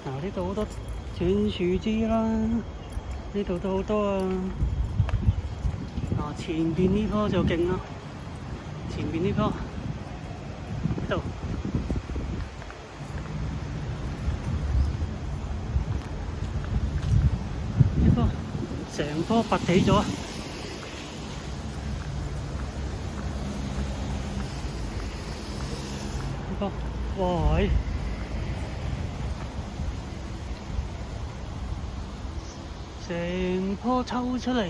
嗱，呢度好多斷樹枝啦，呢度都好多啊。前邊呢棵就勁啦，前邊呢棵呢度呢棵成棵拔起咗，呢棵哇成棵抽出嚟，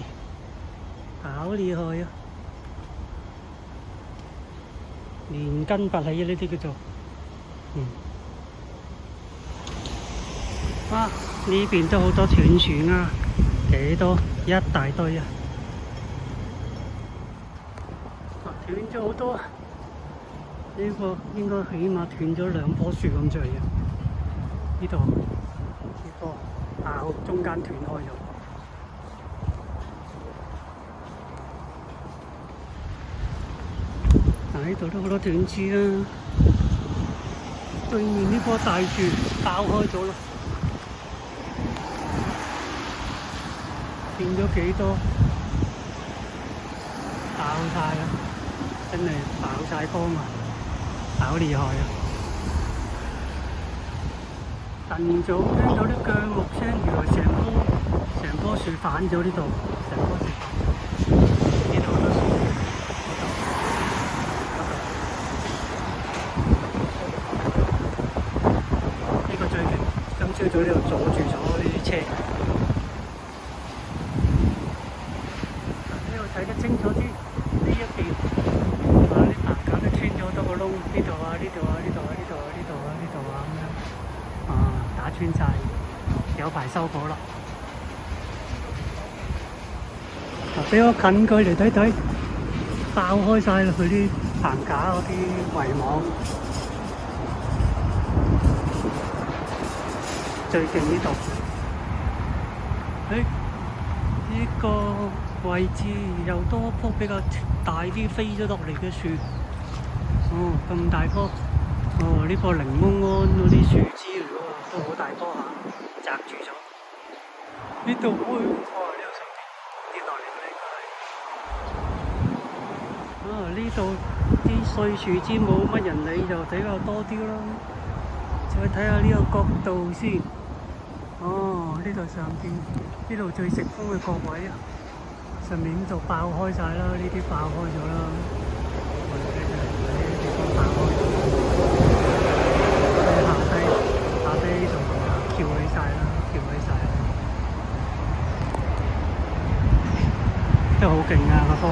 好厲害啊！連根拔起呢啲叫做，哇！呢邊都好多斷樹啊，幾多一大堆啊！斷咗好多啊！呢個應該起碼斷咗2棵樹咁滯啊！呢度呢棵中間斷開咗。呢度都好多斷枝啦，對面呢棵大樹爆開咗啦，變咗幾多，爆晒啦，真係爆晒光啊，好厲害啊！晨早聽到啲腳木聲，原來成棵樹反咗呢度，成棵樹反咗，呢度好多樹。朝早呢度阻住咗呢啲車，呢度睇得清楚啲，呢一邊啲棚架都穿咗好多個窿，呢度啊，呢度啊，呢度啊，呢度啊，呢度啊，呢度啊咁樣，打穿晒，有排收果啦。俾我近距離睇睇，爆開晒啦！佢啲棚架嗰啲圍網。最勁呢度，呢個位置又多棵比較大啲飛咗落嚟嘅樹，咁大棵，呢個檸檬桉嗰啲樹枝嚟喎，都好大棵嚇，擲住咗。呢度呢度上邊跌落嚟嘅呢度啲碎樹枝冇乜人理，就比較多啲咯。再睇下呢個角度先。呢度上邊呢度最食風嘅角位啊，上面呢度爆開晒啦，呢啲爆開咗啦，呢啲地方爆開咗，下低呢度翹起晒啦，真係好勁啊個風！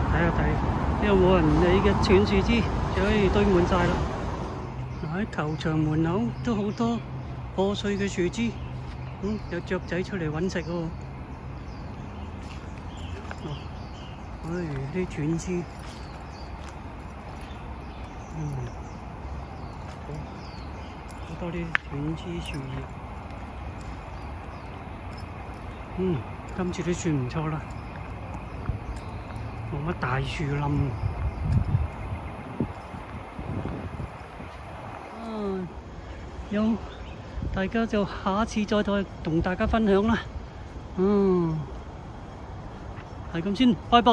睇下睇，呢度冇人理嘅斷樹枝，就可以堆滿晒啦。喺球場門口都好多破碎嘅樹枝，有雀仔出嚟揾食喎。啲斷枝，好多啲斷枝樹葉。今次都算唔錯啦，冇乜大樹冧。大家就下次再同大家分享啦。係咁先，拜拜。